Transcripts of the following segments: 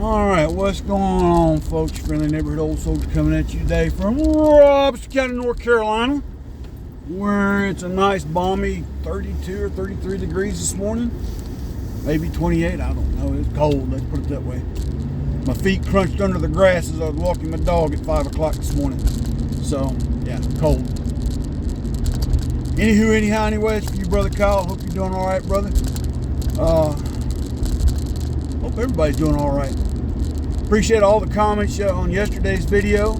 Alright, what's going on, folks? Friendly neighborhood old soldier coming at you today from Robeson County, North Carolina, where it's a nice balmy 32 or 33 degrees this morning. Maybe 28, I don't know. It's cold, let's put it that way. My feet crunched under the grass as I was walking my dog at 5 o'clock this morning. So, yeah, cold. Anywho, anyhow, anyway, it's for you, Brother Kyle. Hope you're doing alright, brother. Hope everybody's doing alright. Appreciate all the comments on yesterday's video.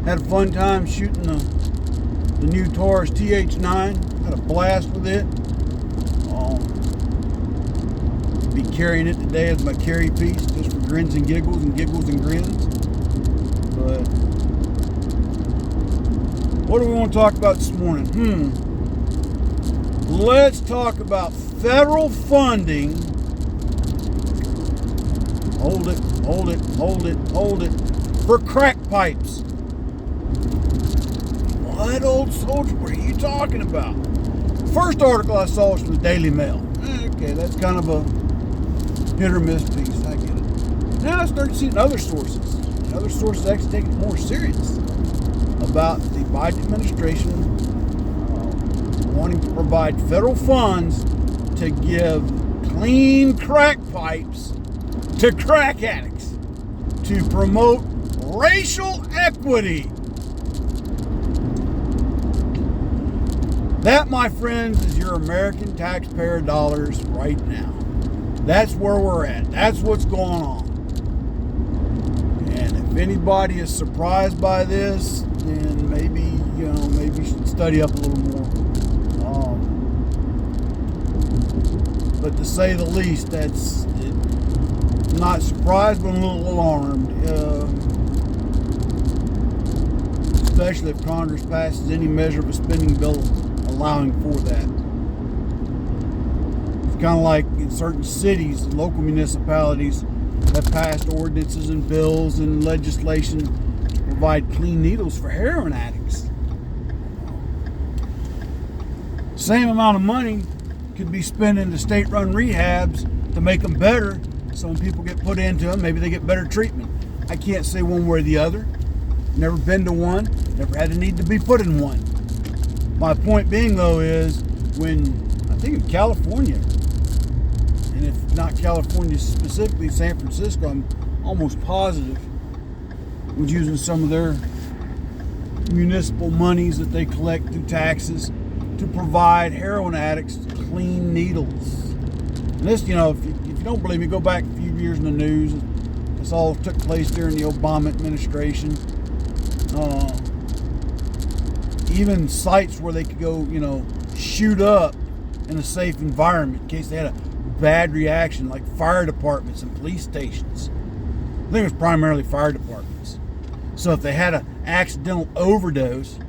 Had a fun time shooting the new Taurus TH9. Had a blast with it. Be carrying it today as my carry piece, just for grins and giggles and grins. But what do we want to talk about this morning? Let's talk about federal funding. Hold it, for crack pipes. What, old soldier? What are you talking about? First article I saw was from the Daily Mail. Okay, that's kind of a hit or miss piece. I get it. Now I started seeing other sources. Other sources actually taking it more serious about the Biden administration wanting to provide federal funds to give clean crack pipes to crack addicts to promote racial equity. That, my friends, is your American taxpayer dollars right now. That's where we're at. That's what's going on. And if anybody is surprised by this, then maybe you should study up a little more. But to say the least, that's not surprised, but a little alarmed. Especially if Congress passes any measure of a spending bill allowing for that. It's kind of like in certain cities and local municipalities have passed ordinances and bills and legislation to provide clean needles for heroin addicts. Same amount of money could be spent into state-run rehabs to make them better, so when people get put into them, maybe they get better treatment. I can't say one way or the other. Never been to one, never had a need to be put in one. My point being, though, is when, I think in California, and if not California specifically, San Francisco, I'm almost positive, was using some of their municipal monies that they collect through taxes to provide heroin addicts clean needles. And this, if you don't believe me, go back a few years in the news. This all took place during the Obama administration. Even sites where they could go, shoot up in a safe environment in case they had a bad reaction, like fire departments and police stations. I think it was primarily fire departments. So if they had an accidental overdose,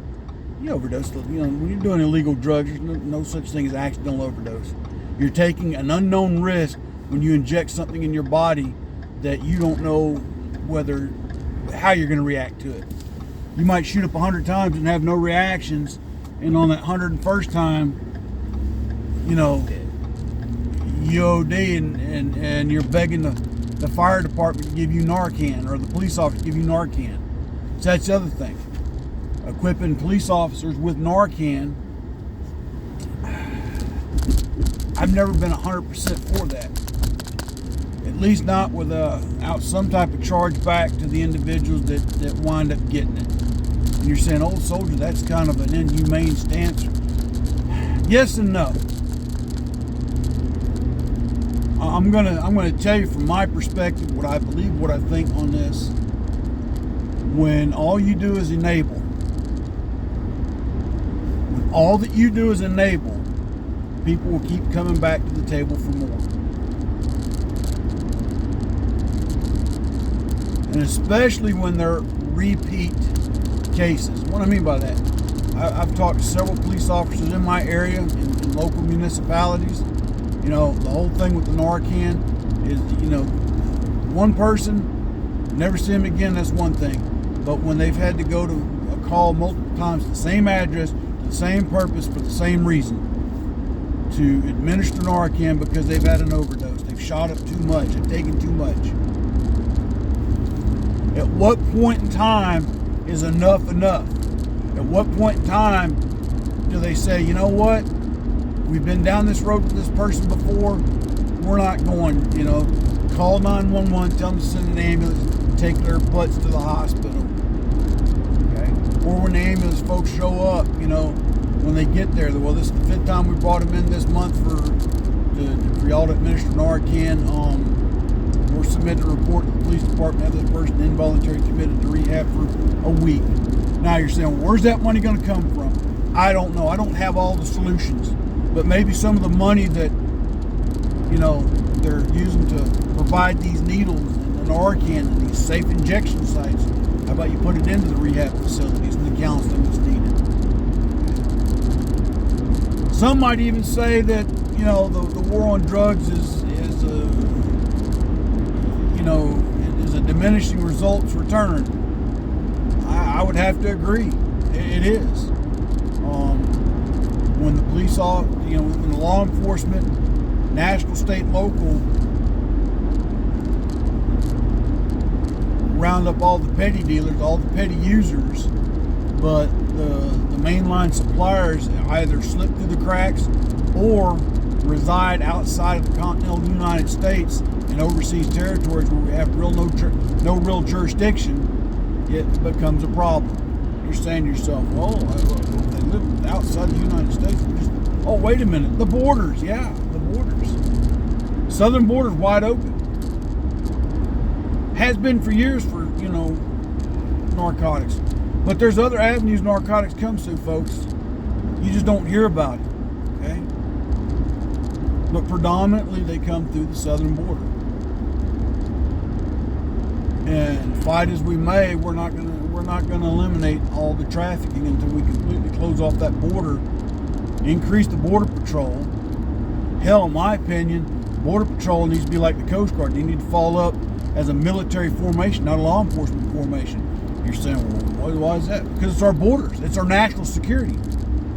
when you're doing illegal drugs, there's no such thing as accidental overdose. You're taking an unknown risk when you inject something in your body that you don't know how you're going to react to it. You might shoot up 100 times and have no reactions, and on that 101st time, you OD and you're begging the fire department to give you Narcan, or the police officer to give you Narcan. So that's the other thing. Equipping police officers with Narcan, I've never been 100% for that. At least not without some type of charge back to the individuals that wind up getting it. And you're saying, old soldier, that's kind of an inhumane stance. Yes and no. I'm gonna tell you from my perspective what I believe, what I think on this. When all you do is enable, all that you do is enable, people will keep coming back to the table for more. And especially when they're repeat cases. What I mean by that, I've talked to several police officers in my area, in local municipalities. The whole thing with the Narcan is, one person, never see him again, that's one thing. But when they've had to go to a call multiple times to the same address, the same purpose, for the same reason, to administer Narcan because they've had an overdose. They've shot up too much. They've taken too much. At what point in time is enough enough? At what point in time do they say, you know what? We've been down this road with this person before. We're not going, call 911, tell them to send an ambulance, take their butts to the hospital. Okay? Or when the ambulance folks show up, when they get there, well, this is the 5th time we brought them in this month for y'all to administer Narcan. We're submitting a report to the police department that this person involuntarily committed to rehab for a week. Now you're saying, where's that money going to come from? I don't know. I don't have all the solutions. But maybe some of the money that, they're using to provide these needles and Narcan and these safe injection sites, how about you put it into the rehab facilities and the counseling that's needed? Some might even say that, the war on drugs is a diminishing results return. I would have to agree. It is. When the police when the law enforcement, national, state, local, round up all the petty dealers, all the petty users, but the mainline suppliers either slip through the cracks or reside outside of the continental United States in overseas territories where we have no real jurisdiction, it becomes a problem. You're saying to yourself, well, they live outside the United States. Oh, wait a minute. The borders. Yeah, the borders. Southern border's wide open. Has been for years for, narcotics. But there's other avenues narcotics comes through, folks. You just don't hear about it. Okay? But predominantly they come through the southern border. And fight as we may, we're not going to eliminate all the trafficking until we completely close off that border, increase the border patrol. Hell, in my opinion, border patrol needs to be like the Coast Guard. They need to fall up as a military formation, not a law enforcement formation. You're saying, well, why is that? Because it's our borders. It's our national security.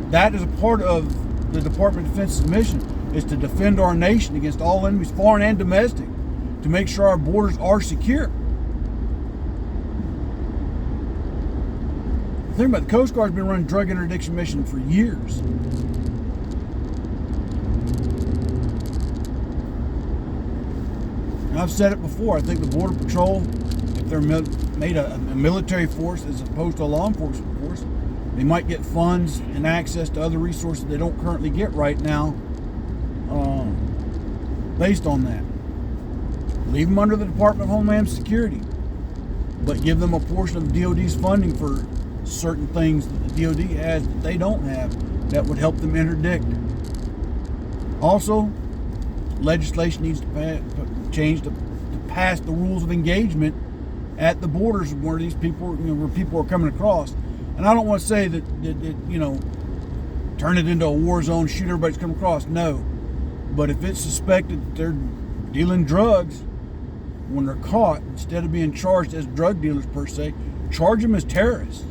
That is a part of the Department of Defense's mission, is to defend our nation against all enemies, foreign and domestic, to make sure our borders are secure. Think about it, the Coast Guard's been running drug interdiction mission for years. And I've said it before, I think the Border Patrol, if they're made a military force as opposed to a law enforcement force, they might get funds and access to other resources they don't currently get right now based on that. Leave them under the Department of Homeland Security, but give them a portion of DOD's funding for certain things that the DOD has that they don't have that would help them interdict. Also, legislation needs to change to pass the rules of engagement at the borders where these people, where people are coming across. And I don't want to say that turn it into a war zone, shoot everybody's coming across. No, but if it's suspected that they're dealing drugs, when they're caught, instead of being charged as drug dealers per se, charge them as terrorists.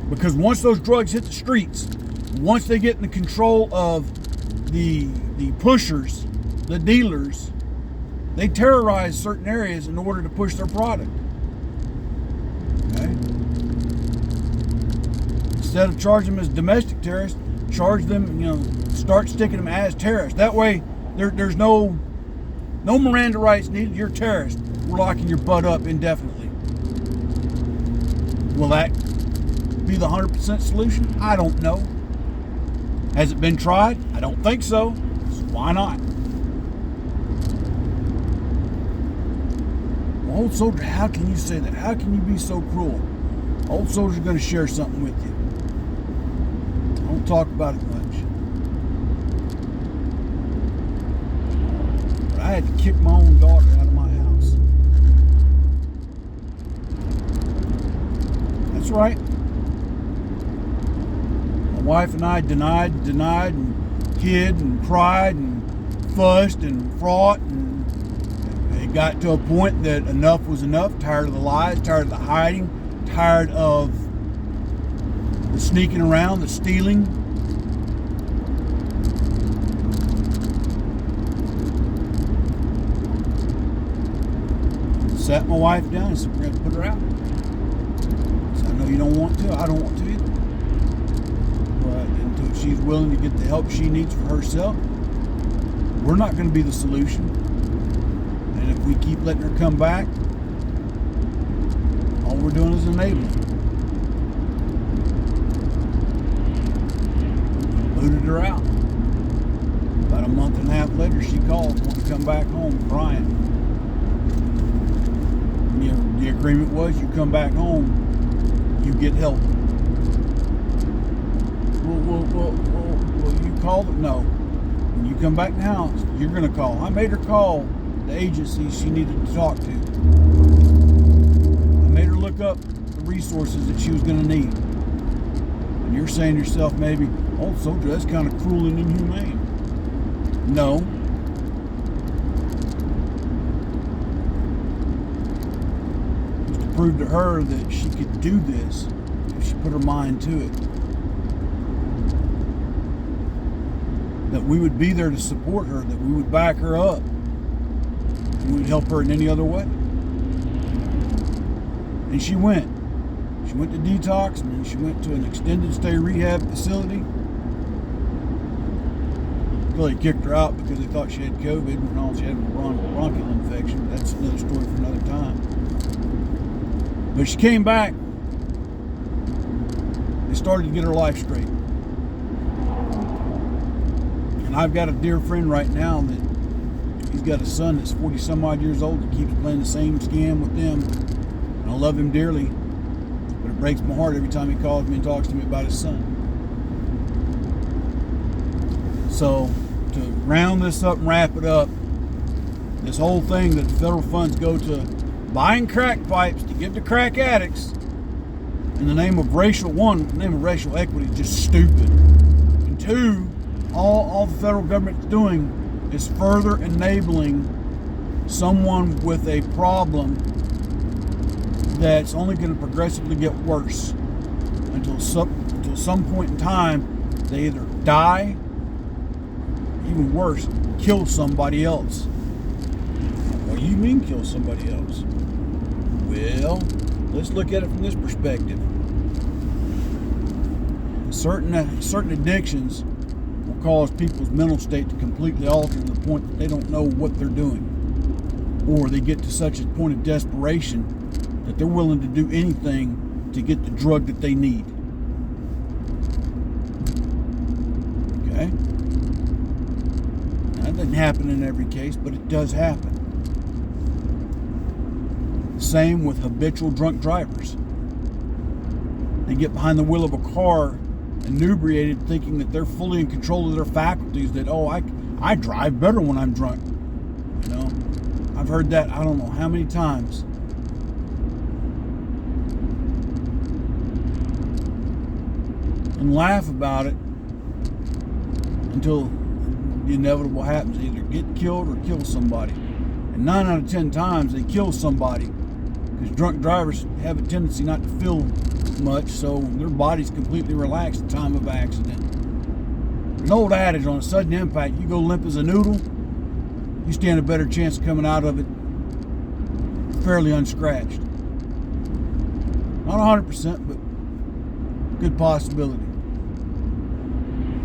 Because once those drugs hit the streets, once they get in the control of the pushers, the dealers, they terrorize certain areas in order to push their product. Okay? Instead of charging them as domestic terrorists, charge them, start sticking them as terrorists. That way, there's no Miranda rights needed. You're a terrorist. We're locking your butt up indefinitely. Will that be the 100% solution? I don't know. Has it been tried? I don't think so. So why not? Well, Old Soldier, how can you say that? How can you be so cruel? Old Soldier's going to share something with you. I don't talk about it much. But I had to kick my own daughter out of my house. That's right. My wife and I denied and hid and cried and fussed and fought, and it got to a point that enough was enough. Tired of the lies, tired of the hiding, tired of the sneaking around, the stealing, sat my wife down and said, we're going to put her out. So I know you don't want to. I don't want to either. But until she's willing to get the help she needs for herself, we're not going to be the solution. And if we keep letting her come back, all we're doing is enabling. Booted her out. About a month and a half later, she called, wanted to come back home crying. You know, the agreement was you come back home, you get help. Well, you called it? No. When you come back in the house, you're going to call. I made her call the agency she needed to talk to. I made her look up the resources that she was going to need. And you're saying to yourself maybe, oh, soldier, that's kind of cruel and inhumane. No. It was to prove to her that she could do this if she put her mind to it. That we would be there to support her, that we would back her up, and we would help her in any other way. And she went. She went to detox, and then she went to an extended stay rehab facility. Until they kicked her out because they thought she had COVID when all she had was bronchial infection. That's another story for another time. But she came back. They started to get her life straight. And I've got a dear friend right now that he's got a son that's 40 some odd years old that keeps playing the same scam with them. And I love him dearly, but it breaks my heart every time he calls me and talks to me about his son. So to round this up and wrap it up, this whole thing that the federal funds go to buying crack pipes to give to crack addicts in the name of racial equity is just stupid. And two, all the federal government's doing is further enabling someone with a problem that's only going to progressively get worse until some point in time they either die, even worse, kill somebody else. What do you mean kill somebody else? Well, let's look at it from this perspective. Certain addictions will cause people's mental state to completely alter to the point that they don't know what they're doing. Or they get to such a point of desperation that they're willing to do anything to get the drug that they need. Okay? That doesn't happen in every case, but it does happen. Same with habitual drunk drivers. They get behind the wheel of a car inebriated, thinking that they're fully in control of their faculties, that, oh, I drive better when I'm drunk. You know, I've heard that I don't know how many times. And laugh about it until the inevitable happens. They either get killed or kill somebody. And 9 out of 10 times they kill somebody, because drunk drivers have a tendency not to feel much, so their body's completely relaxed at the time of accident. An old adage, on a sudden impact, you go limp as a noodle, you stand a better chance of coming out of it fairly unscratched. Not 100%, but good possibility.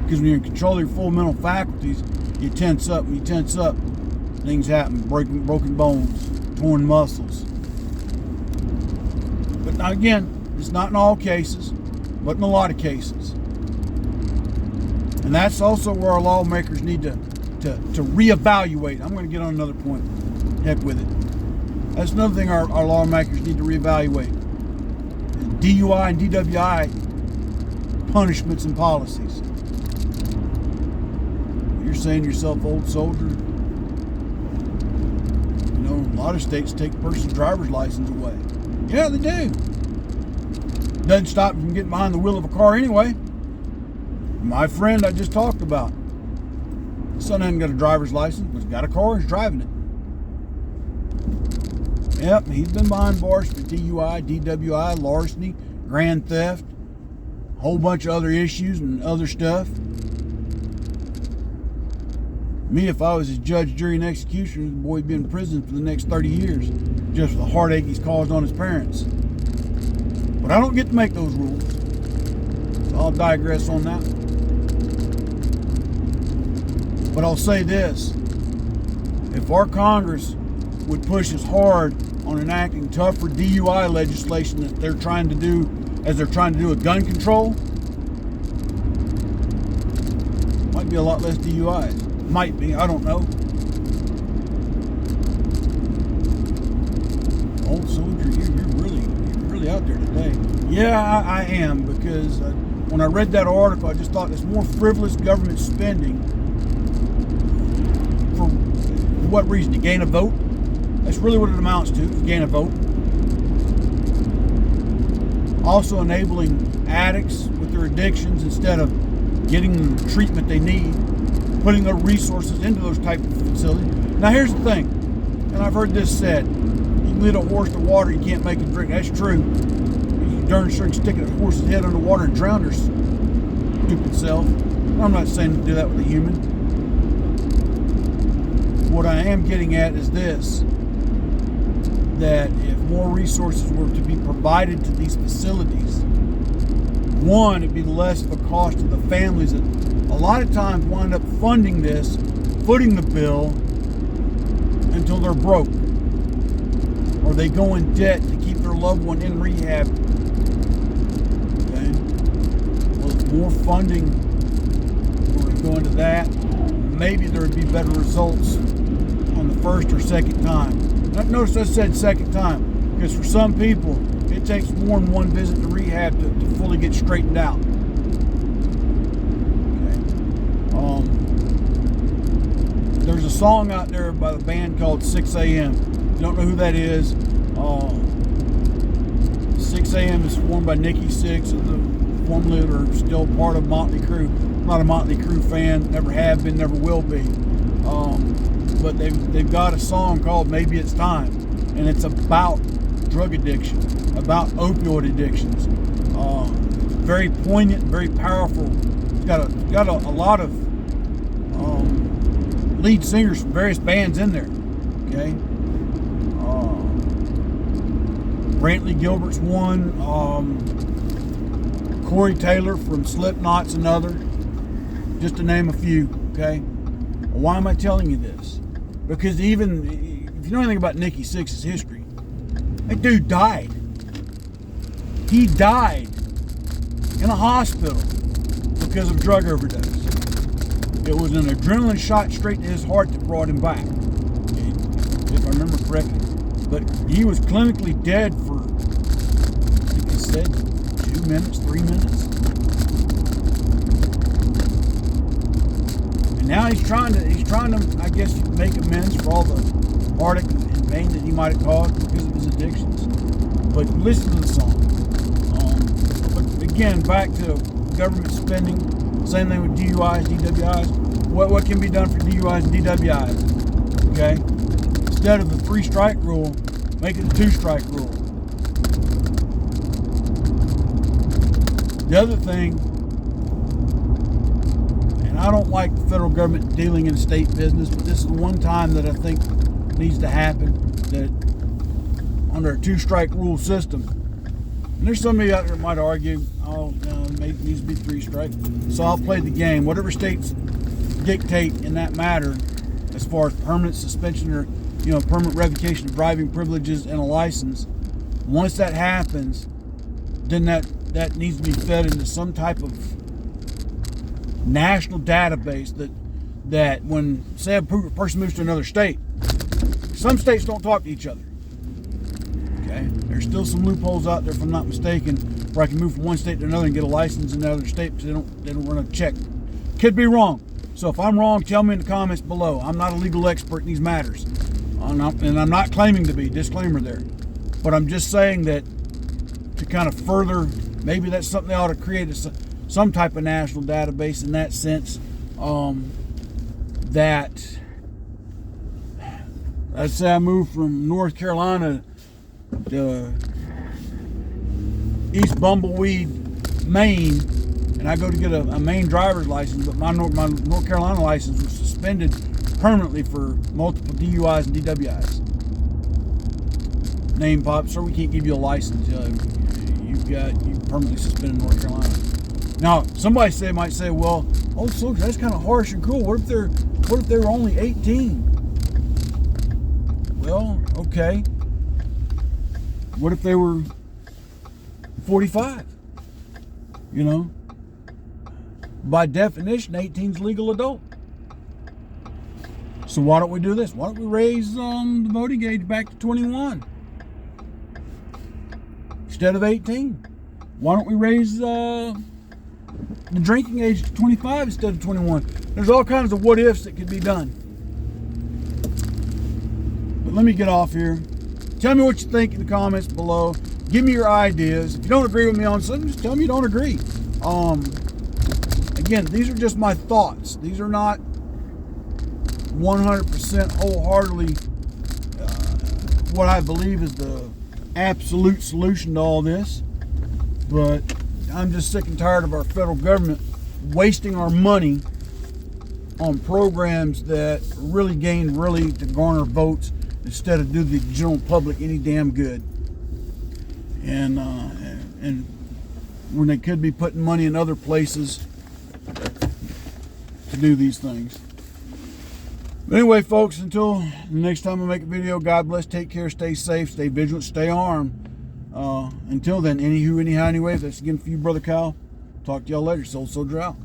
Because when you're in control of your full mental faculties, you tense up. When you tense up, things happen. Broken bones, torn muscles. But now again, it's not in all cases, but in a lot of cases. And that's also where our lawmakers need to reevaluate. I'm going to get on another point. Heck with it. That's another thing our lawmakers need to reevaluate. DUI and DWI punishments and policies. You're saying to yourself, old soldier, you know, a lot of states take a person's driver's license away. Yeah, they do. Doesn't stop you from getting behind the wheel of a car anyway. My friend I just talked about, his son hasn't got a driver's license, but he's got a car, he's driving it. Yep, he's been behind bars for DUI, DWI, larceny, grand theft, a whole bunch of other issues and other stuff. Me, if I was his judge, jury, and executioner, the boy would be in prison for the next 30 years just for the heartache he's caused on his parents. But I don't get to make those rules. So I'll digress on that. But I'll say this. If our Congress would push as hard on enacting tougher DUI legislation that they're trying to do, as they're trying to do with gun control, might be a lot less DUIs. Might be, I don't know. Old soldier, you're really out there today. Yeah, I am, because when I read that article, I just thought it's more frivolous government spending. For what reason? To gain a vote? That's really what it amounts to gain a vote. Also enabling addicts with their addictions instead of getting them the treatment they need, putting their resources into those type of facilities. Now here's the thing, and I've heard this said, you can lead a horse to water, you can't make it drink. That's true. You darn sure can stick a horse's head underwater and drown their stupid self. I'm not saying to do that with a human. What I am getting at is this, that if more resources were to be provided to these facilities, one, it'd be less of a cost to the families that a lot of times wind up funding this, footing the bill until they're broke, or they go in debt to keep their loved one in rehab. Okay? Well, if more funding were to go into that, maybe there would be better results on the first or second time. Notice I said second time, because for some people, it takes more than one visit to rehab to fully get straightened out. Okay. There's a song out there by the band called 6 a.m. You don't know who that is. 6 a.m. is formed by Nikki Sixx, and formerly or still part of Motley Crue. I'm not a Motley Crue fan, never have been, never will be. But they've got a song called Maybe It's Time, and it's about drug addiction, about opioid addictions. Very poignant, very powerful. It's got a lot of lead singers from various bands in there. Okay, Brantley Gilbert's one. Corey Taylor from Slipknot's another, just to name a few. Okay, why am I telling you this? Because even if you know anything about Nikki Sixx's history, that dude died. He died in a hospital because of drug overdose. It was an adrenaline shot straight to his heart that brought him back, if I remember correctly. But he was clinically dead for, I think they said, 2 minutes, 3 minutes. And now he's trying to, I guess, make amends for all the heartache and pain that he might have caused because of his addictions. But listen to the song. But again, back to government spending. Same thing with DUIs, DWIs. What can be done for DUIs and DWIs? Okay? Instead of the 3-strike rule, make it the 2-strike rule. The other thing, and I don't like the federal government dealing in state business, but this is the one time that I think needs to happen, that under a 2-strike rule system. And there's somebody out there that might argue, maybe it needs to be 3-strike. So I'll play the game. Whatever states dictate in that matter, as far as permanent suspension or permanent revocation of driving privileges and a license, once that happens, then that needs to be fed into some type of national database that when, say, a person moves to another state, some states don't talk to each other. Okay, there's still some loopholes out there, if I'm not mistaken, where I can move from one state to another and get a license in another state because they don't run a check. Could be wrong. So if I'm wrong, tell me in the comments below. I'm not a legal expert in these matters, and I'm not claiming to be. Disclaimer there. But I'm just saying that to kind of further, maybe that's something they ought to create some type of national database in that sense. That, let's say I moved from North Carolina to East Bumbleweed, Maine, and I go to get a Maine driver's license, but my North Carolina license was suspended permanently for multiple DUIs and DWIs. Name pop, sir, we can't give you a license. You permanently suspended in North Carolina. Now, somebody might say, well, oh, soldier, that's kind of harsh and cruel. What if they were only 18? Well, okay. What if they were 45? You know, by definition, 18 is legal adult. So why don't we do this? Why don't we raise the voting age back to 21 instead of 18? Why don't we raise the drinking age to 25 instead of 21? There's all kinds of what ifs that could be done. But let me get off here. Tell me what you think in the comments below. Give me your ideas. If you don't agree with me on something, just tell me you don't agree. Again, these are just my thoughts. These are not 100% wholeheartedly what I believe is the absolute solution to all this. But I'm just sick and tired of our federal government wasting our money on programs that really to garner votes instead of do the general public any damn good. And when they could be putting money in other places to do these things. But anyway, folks, until the next time I make a video, God bless, take care, stay safe, stay vigilant, stay armed. Until then, anyhow, anyway, that's again for you, Brother Kyle. Talk to y'all later. Soul Soldier out.